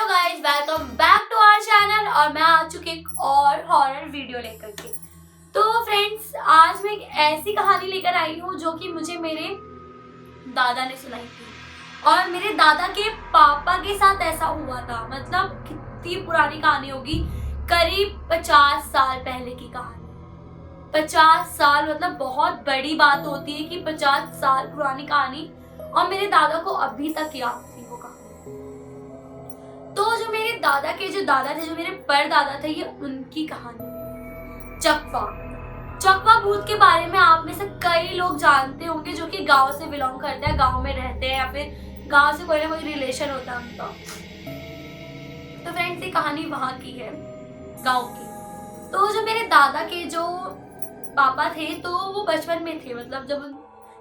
Guys, welcome back to our channel और मैं आ चुकी एक और हॉरर वीडियो लेकर के। तो फ्रेंड्स, आज मैं एक ऐसी कहानी लेकर आई हूँ जो कि मुझे मेरे दादा ने सुनाई थी और मेरे दादा के पापा के साथ ऐसा हुआ था। मतलब कितनी पुरानी कहानी होगी, करीब 50 साल पहले की कहानी। 50 साल मतलब बहुत बड़ी बात होती है कि 50 साल पुरानी कहानी, और मेरे दादा को अभी तक याद थी वो कहानी। तो जो मेरे दादा के जो दादा थे, जो मेरे परदादा थे, ये उनकी कहानी चकवा भूत के बारे में आप में से कई लोग जानते होंगे जो कि गांव से बिलोंग करते हैं, गांव में रहते हैं या फिर गांव से कोई ना कोई रिलेशन होता है उनका। तो फ्रेंड्स, ये कहानी वहां की है, गांव की। तो जो मेरे दादा के जो पापा थे, तो वो बचपन में थे, मतलब जब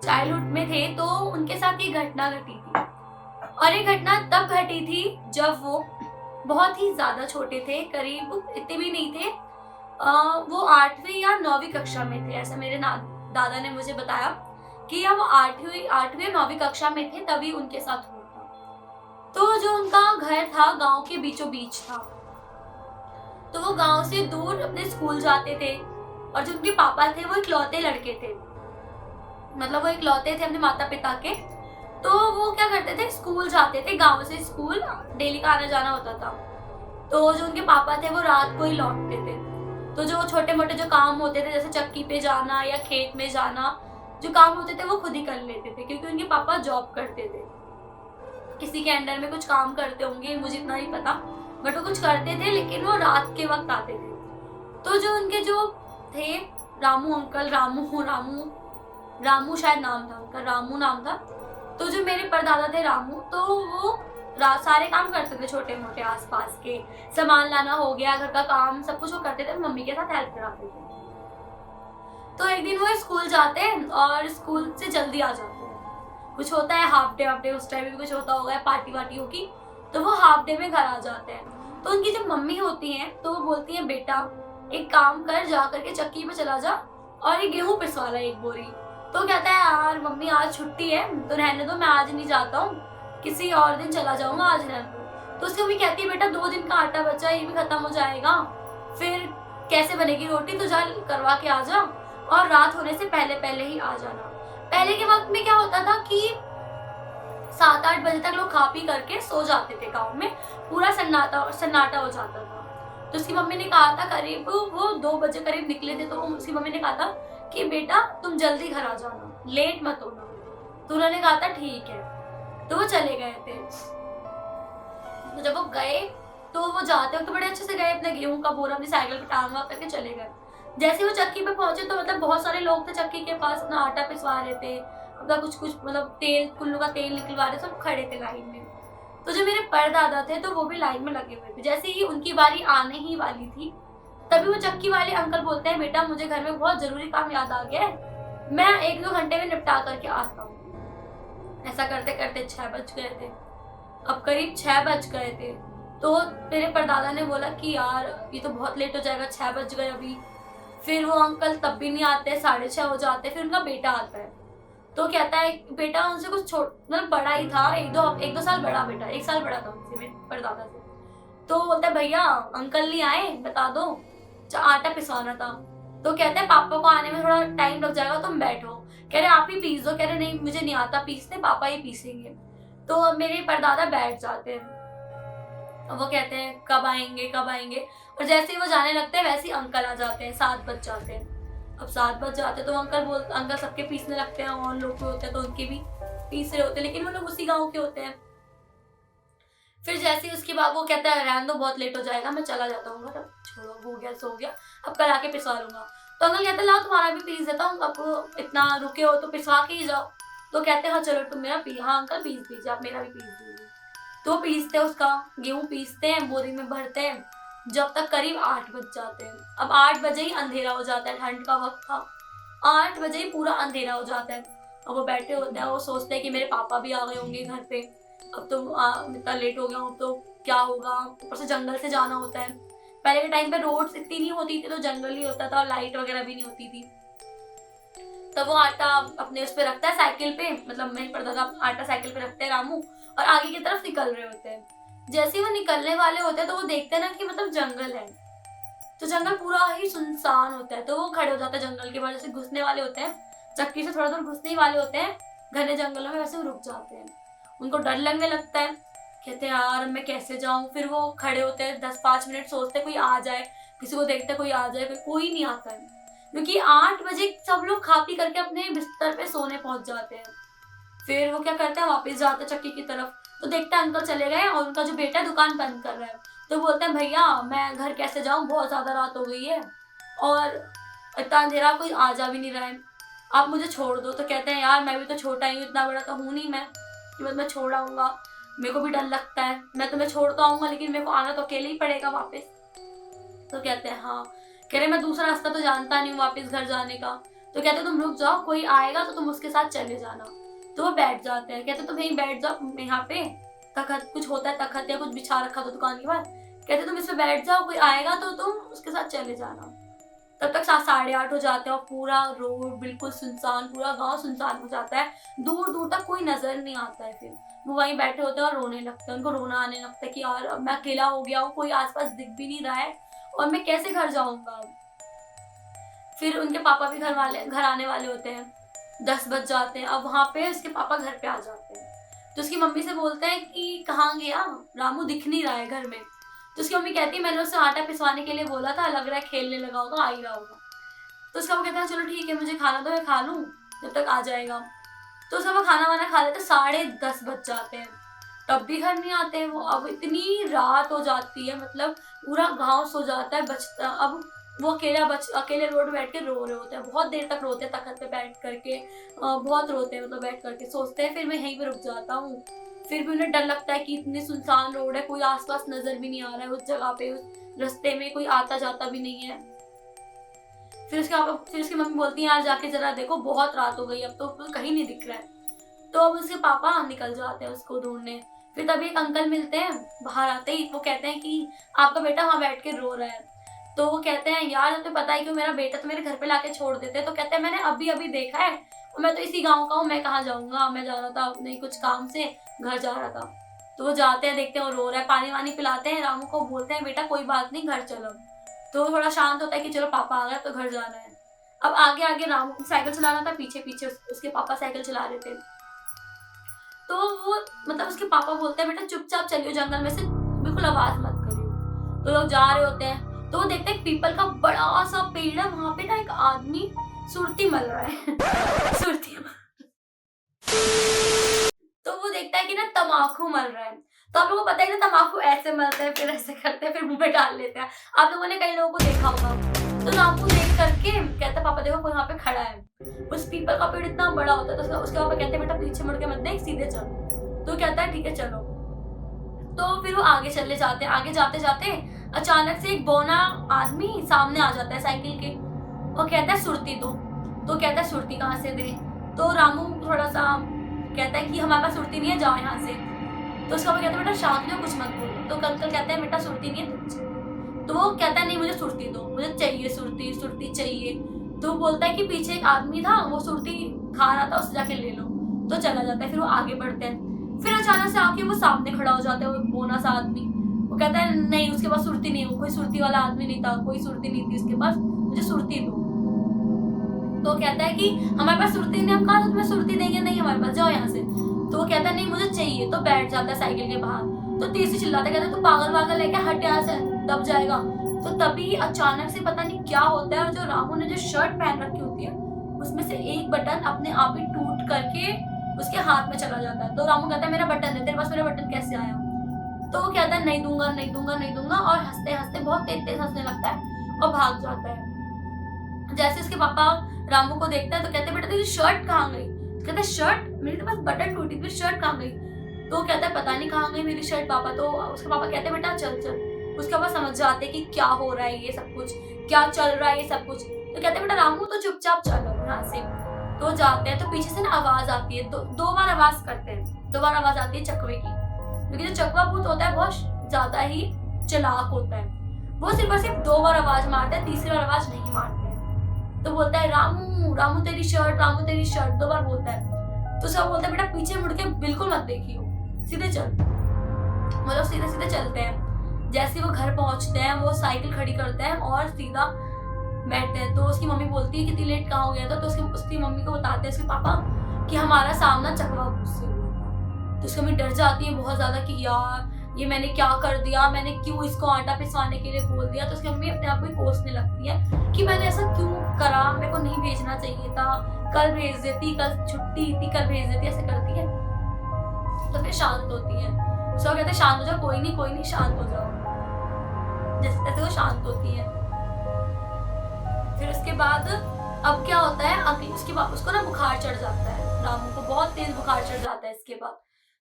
चाइल्डहुड में थे, तो उनके साथ ये घटना घटी थी। और ये घटना तब घटी थी जब वो बहुत ही ज्यादा छोटे थे, करीब इतने भी नहीं थे, वो 8वीं या 9वीं कक्षा में थे। ऐसा मेरे दादा ने मुझे बताया कि हम 8वीं या 9वीं कक्षा में थे, तभी उनके साथ हुआ था। तो जो उनका घर था गांव के बीचों बीच था, तो वो गांव से दूर अपने स्कूल जाते थे। और जो उनके पापा थे वो इकलौते लड़के थे, मतलब वो इकलौते थे अपने माता पिता के। तो वो क्या करते थे, स्कूल जाते थे, गांव से स्कूल डेली का आना जाना होता था। तो जो उनके पापा थे वो रात को ही लौटते थे। तो जो छोटे मोटे जो काम होते थे, जैसे चक्की पे जाना या खेत में जाना, जो काम होते थे वो खुद ही कर लेते थे, क्योंकि उनके पापा जॉब करते थे, किसी के अंडर में कुछ काम करते होंगे, मुझे इतना नहीं पता, बट वो कुछ करते थे, लेकिन वो रात के वक्त आते थे। तो जो उनके जो थे रामू अंकल, रामू शायद नाम था उनका, रामू नाम था। तो जो मेरे परदादा थे रामू, तो वो सारे काम करते थे, छोटे मोटे आसपास के सामान लाना हो गया, घर का काम, सब कुछ वो करते थे, मम्मी के साथ हेल्प कराते थे। तो एक दिन वो स्कूल जाते हैं और स्कूल से जल्दी आ जाते हैं। कुछ होता है हाफ डे, उस टाइम भी कुछ होता होगा, पार्टी वार्टी होगी, तो वो हाफ डे में घर आ जाते हैं। तो उनकी जो मम्मी होती हैं, तो वो बोलती हैं, बेटा एक काम कर, जा करके चक्की पे चला जा और ये गेहूं पिसवा ला 1 बोरी। तो कहता है, यार मम्मी आज छुट्टी है तो रहने दो, मैं आज नहीं जाता हूँ, किसी और दिन चला जाऊंगा, आज रहने दो। तो उसकी मम्मी कहती है, बेटा 2 दिन का आटा बचा, ये भी खत्म हो जाएगा, फिर कैसे बनेगी रोटी, तो जा करवा के आ जा, और रात होने से पहले पहले ही आ जाना। पहले के वक्त में क्या होता था कि 7-8 बजे तक लोग खा पी करके सो जाते थे, गाँव में पूरा सन्नाटा हो जाता था। तो उसकी मम्मी ने कहा था, करीब वो 2 बजे करीब निकले थे, तो उसकी मम्मी ने कहा था कि बेटा तुम जल्दी घर आ जाना, लेट मत होना। तो उन्होंने कहा था ठीक है। तो वो चले गए थे। तो जब वो गए, तो वो जाते वक्त तो बड़े अच्छे से गए, अपने गेहूं का बोरा अपनी साइकिल पे टांगा करके चले गए। जैसे वो चक्की पे पहुंचे, तो मतलब बहुत सारे लोग थे चक्की के पास, अपना आटा पिसवा रहे थे, अपना कुछ मतलब तेल, कुल्लू का तेल निकलवा रहे, सब खड़े थे लाइन में। तो जो मेरे परदादा थे, तो वो भी लाइन में लगे हुए थे। जैसे ही उनकी बारी आने ही वाली थी, तभी वो चक्की वाले अंकल बोलते हैं, बेटा मुझे घर में बहुत जरूरी काम याद आ गया है, मैं 1-2 घंटे में निपटा करके आता हूँ। ऐसा करते करते 6 बज गए थे। अब करीब 6 बज गए थे, तो मेरे परदादा ने बोला कि यार ये तो बहुत लेट हो जाएगा, 6 बज गए अभी। फिर वो अंकल तब भी नहीं आते, 6:30 हो जाते। फिर उनका बेटा आता है, तो कहता है, बेटा उनसे कुछ मतलब बड़ा ही था, 1-2 साल बड़ा, बेटा 1 साल बड़ा था उनसे, मेरे परदादा से। तो बोलता है, भैया अंकल नहीं आए, बता दो, आटा पिसवाना था। तो कहते हैं, पापा को आने में थोड़ा टाइम लग जाएगा, तुम बैठो। कह रहे आप ही पीस दो। कह रहे नहीं मुझे नहीं आता पीसने, पापा ही पीसेंगे। तो अब मेरे परदादा बैठ जाते हैं। अब वो कहते हैं, कब आएंगे कब आएंगे। और जैसे ही वो जाने लगते हैं, वैसे ही अंकल आ जाते हैं। 7 बज जाते हैं। अब 7 बज जाते हैं, तो अंकल सबके पीसने लगते हैं, और लोग होते हैं तो उनके भी पीस रहे होते हैं, लेकिन वो लोग उसी गाँव के होते हैं। फिर जैसे ही उसके बाद वो कहता है, रहने दो बहुत लेट हो जाएगा, मैं चला जाता हूँ घर, छोड़ो हो गया सो गया, अब कल आके पिसवा लूंगा। तो अंकल कहते हैं, लाओ तुम्हारा भी पीस देता हूँ, अब इतना रुके हो तो पिसवा के ही जाओ। तो कहते हैं, हाँ चलो तुम मेरा हाँ अंकल पीस दीजिए, आप मेरा भी पीस दीजिए। तो पीसते हैं, उसका गेहूँ पीसते हैं, बोरी में भरते हैं, जब तक करीब 8 बज जाते हैं। अब 8 बजे ही अंधेरा हो जाता है, ठंड का वक्त था, 8 बजे ही पूरा अंधेरा हो जाता है। अब वो बैठे होते हैं, वो सोचते हैं कि मेरे पापा भी आ गए होंगे घर पे, अब तो इतना लेट हो गया हूँ तो क्या होगा। ऊपर से जंगल से जाना होता है, पहले के टाइम पे रोड्स इतनी नहीं होती थी, तो जंगल ही होता था और लाइट वगैरह भी नहीं होती थी। तब वो आटा अपने उस पे रखता है साइकिल पे, मतलब मेरे परदादा आटा साइकिल पे रखते हैं रामू, और आगे की तरफ निकल रहे होते हैं। जैसे ही वो निकलने वाले होते हैं तो वो देखते हैं ना कि मतलब जंगल है, तो जंगल पूरा ही सुनसान होता है। तो वो खड़े हो जाते हैं जंगल के बाद, जैसे घुसने वाले होते हैं, चक्की से थोड़ा दूर घुसने ही वाले होते हैं घने जंगलों में, वैसे वो रुक जाते हैं। उनको डर लगने लगता है, कहते हैं यार मैं कैसे जाऊं। फिर वो खड़े होते हैं 10-5 मिनट, सोचते हैं कोई आ जाए, किसी को देखते हैं कोई आ जाए, कोई नहीं आता है, क्योंकि 8 बजे सब लोग खा पी करके अपने बिस्तर पे सोने पहुंच जाते हैं। फिर वो क्या करते हैं, वापस जाते हैं चक्की की तरफ, तो देखते हैं अंकल चले गए और उनका जो बेटा है दुकान बंद कर रहा है। तो बोलते हैं भैया मैं घर कैसे जाऊं, बहुत ज़्यादा रात हो गई है और इतना अंधेरा, कोई आ जा भी नहीं रहा है, आप मुझे छोड़ दो। तो कहते हैं यार मैं भी तो छोटा ही हूँ, इतना बड़ा तो हूँ नहीं मैं कि मैं छोड़ आऊँगा, मेरे को भी डर लगता है, मैं तुम्हें छोड़ तो आऊँगा लेकिन मेरे को आना तो अकेले ही पड़ेगा वापस। तो कहते हैं हाँ, कह रहे मैं दूसरा रास्ता तो जानता नहीं हूँ वापस घर जाने का। तो कहते तुम रुक जाओ, कोई आएगा तो तुम उसके साथ चले जाना। तो वो बैठ जाते हैं, कहते तुम यहीं बैठ जाओ, यहाँ पे तखत कुछ होता है, तखत या कुछ बिछा रखा था दुकान के बाद, कहते तुम इस पे बैठ जाओ, कोई आएगा तो तुम उसके साथ चले जाना। तब तक 7-8 हो जाते हैं और पूरा रोड बिल्कुल सुनसान, पूरा गांव सुनसान हो जाता है, दूर दूर तक कोई नजर नहीं आता है। फिर वो वहीं बैठे होते हैं और रोने लगते हैं, उनको रोना आने लगता है कि यार अब मैं अकेला हो गया हूँ, कोई आसपास दिख भी नहीं रहा है और मैं कैसे घर जाऊंगा। फिर उनके पापा भी घर आने वाले होते हैं, 10 बज जाते हैं। अब वहाँ पे उसके पापा घर पे आ जाते हैं, तो उसकी मम्मी से बोलते हैं कि कहाँ गया, रामू दिख नहीं रहा है घर में। तो उसकी मम्मी कहती है मैंने उससे आटा पिसवाने के लिए बोला था, लग रहा है खेलने लगा होगा, आ ही रहा होगा। तो उसका वो कहता है चलो ठीक है, मुझे खाना दो, मैं खा लूँ, जब तक आ जाएगा। तो उसका वो खाना वाना खा लेते, 10:30 बज जाते हैं, तब भी घर नहीं आते हैं वो। अब इतनी रात हो जाती है, मतलब पूरा गांव सो जाता है, बचता अब वो अकेले रोड बैठ के रो रहे होते हैं, बहुत देर तक रोते हैं तखत पे बैठ करके, बहुत रोते हैं, मतलब बैठ करके सोचते हैं फिर मैं यहीं पे रुक जाता हूँ। फिर भी उन्हें डर लगता है कि इतनी सुनसान रोड है, कोई आसपास नजर भी नहीं आ रहा है उस जगह पे, उस रास्ते में कोई आता जाता भी नहीं है। फिर उसकी मम्मी बोलती है यार जाके जरा देखो, बहुत रात हो गई, अब तो कहीं नहीं दिख रहा है। तो अब उसके पापा निकल जाते हैं उसको ढूंढने। फिर तभी एक अंकल मिलते हैं, बाहर आते ही वो कहते हैं कि आपका बेटा वहाँ बैठ के रो रहा है। तो वो कहते हैं यार तुम्हें पता है क्यों, मेरा बेटा तो मेरे घर पे लाके छोड़ देते। तो कहते हैं मैंने अभी अभी देखा है और मैं तो इसी गाँव का हूँ, मैं कहाँ जाऊँगा, मैं जा रहा था अपने कुछ काम से, घर जा रहा था। तो वो जाते हैं, देखते हैं वो रो रहा है, पानी वानी पिलाते हैं, रामू को बोलते हैं बेटा कोई बात नहीं, घर चलो। तो थोड़ा शांत होता है कि चलो पापा आ गए तो घर जाना है। अब आगे आगे रामू को साइकिल चलाना था, पीछे पीछे उसके पापा साइकिल चला रहे थे। तो वो मतलब उसके पापा बोलते हैं बेटा चुपचाप चलियो, जंगल में से बिल्कुल आवाज मत करियो। तो लोग जा रहे होते हैं, तो वो देखते हैं पीपल का बड़ा सा पेड़ है, वहां पे ना एक आदमी सुरती मल रहा है सुरती तो वो देखता है कि ना तम्बाकू मल रहा है। तो आप लोगों को पता है ना तम्बाकू ऐसे मलते हैं, फिर ऐसे करते हैं, फिर मुंह में डाल लेते हैं, आप लोगों ने कई लोगों को देखा होगा। तो रामू देख करके कहता है पापा देखो कोई वहाँ पे खड़ा है। उस पीपल का पेड़ इतना बड़ा होता है, तो उसके पापा कहते हैं बेटा पीछे मुड़ के मत देख, सीधे चल। तो कहता है ठीक है चलो। तो फिर वो आगे चले जाते हैं, आगे जाते जाते अचानक से एक बौना आदमी सामने आ जाता है साइकिल के। वो कहता है सुरती दो। तो कहता है सुरती कहाँ से दे। तो रामू थोड़ा सा कहता है कि हमारे पास सुरती नहीं है, जाओ यहाँ से। तो उसका कहता है बेटा शांत हो, कुछ मत बोलो। तो अंकल कहता है बेटा सुरती नहीं है। तो वो कहता है नहीं मुझे सुरती दो, मुझे चाहिए सुरती, सुरती चाहिए। तो वो बोलता है कि पीछे एक आदमी था, वो सुरती खा रहा था, उससे जाके ले लो। तो चला जाता है। फिर वो आगे बढ़ते हैं, फिर अचानक से आके वो सामने खड़ा हो जाता है, वो बोना सा आदमी। वो कहता है नहीं उसके पास सुरती नहीं, वो कोई सुरती वाला आदमी नहीं था, कोई सुरती नहीं थी उसके पास, मुझे सुरती दो। तो कहता है कि हमारे पास सुरती नहीं, हम कहा था तुम्हें सुरती देंगे, नहीं हमारे पास, जाओ यहाँ से। तो वो कहता है नहीं मुझे चाहिए। तो बैठ जाता है साइकिल के बाहर। तो तीसरी चिल्लाता है, कहता है तू पागल वागल है क्या, हट यहाँ से, दब जाएगा। तो तभी अचानक से पता नहीं क्या होता है, और जो रामू ने जो शर्ट पहन रखी होती है उसमें से एक बटन अपने आप ही टूट करके उसके हाथ में चला जाता है। तो रामू कहता है मेरा बटन है, तेरे पास मेरा बटन कैसे आया। तो वो कहता है नहीं दूंगा नहीं दूंगा नहीं दूंगा, और हंसते हंसते बहुत तेज तेज हंसने लगता है और भाग जाता है। जैसे उसके पापा रामू को देखता है तो कहते हैं बेटा तेरी शर्ट कहाँ गई। तो कहता है शर्ट, मेरे तो बस बटन टूटी, फिर शर्ट कहाँ गई। तो वो कहता है पता नहीं कहाँ गई मेरी शर्ट पापा। तो उसके पापा कहते हैं बेटा चल चल। उसके पापा समझ जाते कि क्या हो रहा है, ये सब कुछ क्या चल रहा है, ये सब कुछ। तो कहते हैं बेटा रामू तो चुपचाप चलो यहाँ से। तो जाते हैं, तो पीछे से ना आवाज आती है, दो बार आवाज करते हैं, 2 बार आवाज आती है चकवे की, क्योंकि जो चकवा भूत होता है बहुत ज्यादा ही चालाक होता है। वो सिर्फ और सिर्फ 2 बार आवाज मारता है, तीसरी बार आवाज नहीं मारते हैं। तो बोलता है रामू रामू तेरी शर्ट, रामू तेरी शर्ट, 2 बार बोलता है। तो सब बोलता है बेटा पीछे मुड़ के बिल्कुल मत देखियो, सीधे चल। वो लोग सीधे सीधे चलते हैं। जैसे वो घर पहुंचते हैं वो साइकिल खड़ी करते हैं और सीधा बैठते हैं। तो उसकी मम्मी बोलती है कि इतनी लेट कहाँ हो गया था, तो उसकी मम्मी को बताते हैं उसके पापा कि हमारा सामना चकवा भूत से हुआ था। तो उसकी मम्मी डर जाती है बहुत ज्यादा कि यार ये मैंने क्या कर दिया, मैंने क्यों इसको आटा पिसवाने के लिए बोल दिया। तो उसकी मम्मी अपने आप को ही कोसने लगती है कि मैंने ऐसा क्यों करा, मेरे को नहीं भेजना चाहिए था, कल भेज देती, कल छुट्टी थी, कल भेज देती, ऐसे करती है। तो फिर शांत होती है, उसको कहते हैं शांत हो जाओ, कोई नहीं शांत हो जाओ। जैसे तैसे वो शांत होती है। फिर उसके बाद अब क्या होता है, अगली उसके बाद उसको ना बुखार चढ़ जाता है, रामू को बहुत तेज बुखार चढ़ जाता है। इसके बाद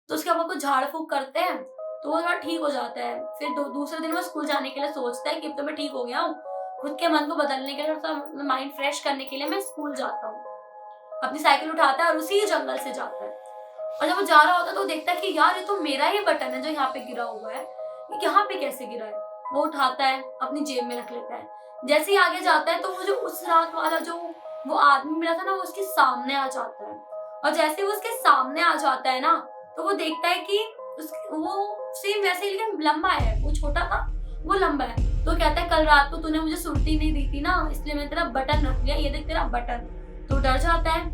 तो उसके पापा को झाड़ फूक करते हैं तो वो थोड़ा ठीक हो जाता है। फिर दूसरे दिन वो स्कूल जाने के लिए सोचता है कि अब तो मैं ठीक हो गया हूँ, खुद के मन को बदलने के लिए, थोड़ा माइंड फ्रेश करने के लिए मैं स्कूल जाता हूँ। अपनी साइकिल उठाता है और उसी जंगल से जाता है। और जब वो जा रहा होता है तो वो देखता है कि यार ये तो मेरा ही बटन है जो यहाँ पे गिरा हुआ है, ये यहाँ पे कैसे गिरा है। वो उठाता है, अपनी जेब में रख लेता है। जैसे ही आगे जाता है तो वो जो उस रात वाला जो वो आदमी मिला था ना, वो उसके सामने आ जाता है। और जैसे वो उसके सामने आ जाता है ना, तो वो देखता है कि वो सेम वैसे ही लेकिन लंबा है, वो छोटा था वो लंबा है। तो कहता है कल रात को तूने मुझे सुर्ती नहीं दी थी ना, इसलिए मैंने तेरा बटन रख लिया, ये देख तेरा बटन। तो डर जाता है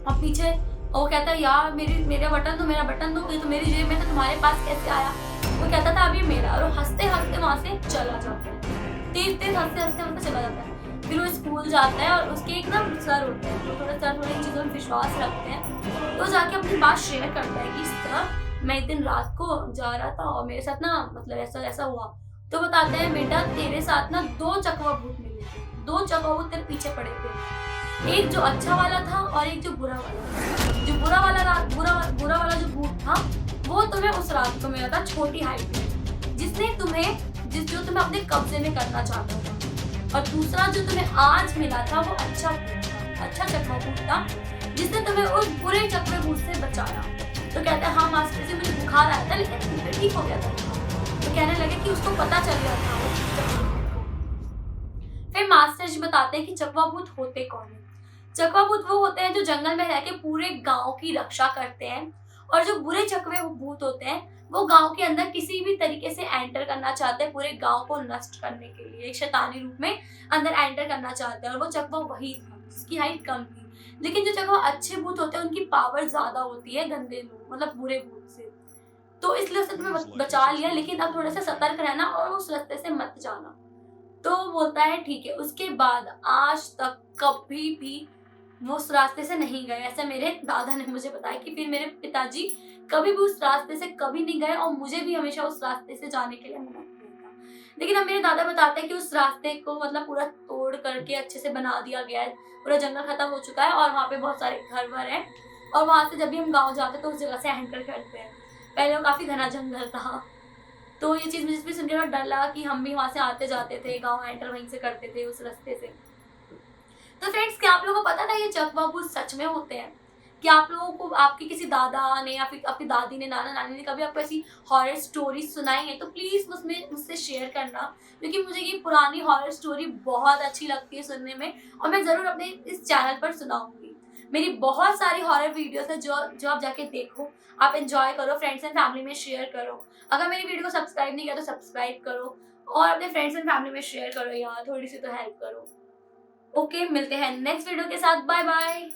और पीछे वो कहता है यार मेरा बटन दो, ये तो मेरी जेब में था, तुम्हारे पास कैसे आया। वो कहता था अभी मेरा, और हंसते हंसते वहां से चला जाता है, तेज हंसते चला जाता है। फिर वो स्कूल जाता है और उसके एक ना सर होते हैं, तो थोड़े चीजों में विश्वास रखते हैं। तो जाके अपनी बात शेयर करता है कि सर मैं एक दिन रात को जा रहा था और मेरे साथ ना मतलब ऐसा हुआ। तो बताते हैं बेटा तेरे साथ ना 2 चकवा भूत मिले थे, 2 चकवा भूत तेरे पीछे पड़े थे, एक जो अच्छा वाला था और एक जो बुरा वाला था। जो बुरा वाला जो भूत था वो तुम्हें उस रात को मिला था छोटी हाइट में, जो तुम्हें अपने कब्जे में करना चाहता था। और दूसरा जो तुम्हें आज मिला था वो अच्छा चकवा भूत था, जिसने तुम्हें उस बुरे चकवे भूत से बचाया। तो कहते हैं हाँ मास्टर जी मुझे बुखार आया था लेकिन फिर ठीक हो गया था। तो कहने लगे कि उसको पता चल गया था। फिर मास्टर जी बताते हैं कि चकवा भूत होते कौन है। चकवा भूत वो होते हैं जो जंगल में रह के पूरे गांव की रक्षा करते हैं, और जो बुरे चकवे भूत होते हैं वो गांव के अंदर किसी भी तरीके से एंटर करना चाहते हैं, पूरे गांव को नष्ट करने के लिए एक शैतानी रूप में अंदर एंटर करना चाहते हैं। और वो चकवा वही था जिसकी हाइट कम थी। लेकिन जो चकवा अच्छे भूत होते हैं उनकी पावर ज्यादा होती है गंदे लोग मतलब बुरे भूत से। तो इसलिए उसने तुम्हें बचा लिया, लेकिन अब थोड़ा सा सतर्क रहना और उस रास्ते से मत जाना। तो बोलता है ठीक है। उसके बाद आज तक कभी भी वो उस रास्ते से नहीं गए, ऐसा मेरे दादा ने मुझे बताया कि फिर मेरे पिताजी कभी भी उस रास्ते से कभी नहीं गए और मुझे भी हमेशा उस रास्ते से जाने के लिए मना किया था। लेकिन अब मेरे दादा बताते हैं कि उस रास्ते को मतलब पूरा तोड़ करके अच्छे से बना दिया गया है, पूरा जंगल खत्म हो चुका है और वहाँ पे बहुत सारे घर वर हैं। और वहाँ से जब भी हम गाँव जाते तो उस जगह से एंटर करते हैं। पहले वो काफी घना जंगल था, तो ये चीज मुझे सुन के डर लगा कि हम भी वहाँ से आते जाते थे, गाँव एंटर वहीं से करते थे उस रास्ते से। तो फ्रेंड्स क्या आप लोगों को पता था ये चकवा भूत सच में होते हैं? क्या आप लोगों को आपके किसी दादा ने या फिर आपकी दादी ने नाना नानी ने कभी आपको ऐसी हॉरर स्टोरी सुनाई है? तो प्लीज उसमें मुझसे शेयर करना, क्योंकि मुझे ये पुरानी हॉरर स्टोरी बहुत अच्छी लगती है सुनने में और मैं जरूर अपने इस चैनल पर सुनाऊंगी। मेरी बहुत सारी हॉरर वीडियोस है जो आप जाके देखो, आप एंजॉय करो, फ्रेंड्स एंड फैमिली में शेयर करो। अगर मेरी वीडियो को सब्सक्राइब नहीं किया तो सब्सक्राइब करो और अपने फ्रेंड्स एंड फैमिली में शेयर करो यार, थोड़ी सी तो हेल्प करो। ओके, मिलते हैं नेक्स्ट वीडियो के साथ। Bye bye.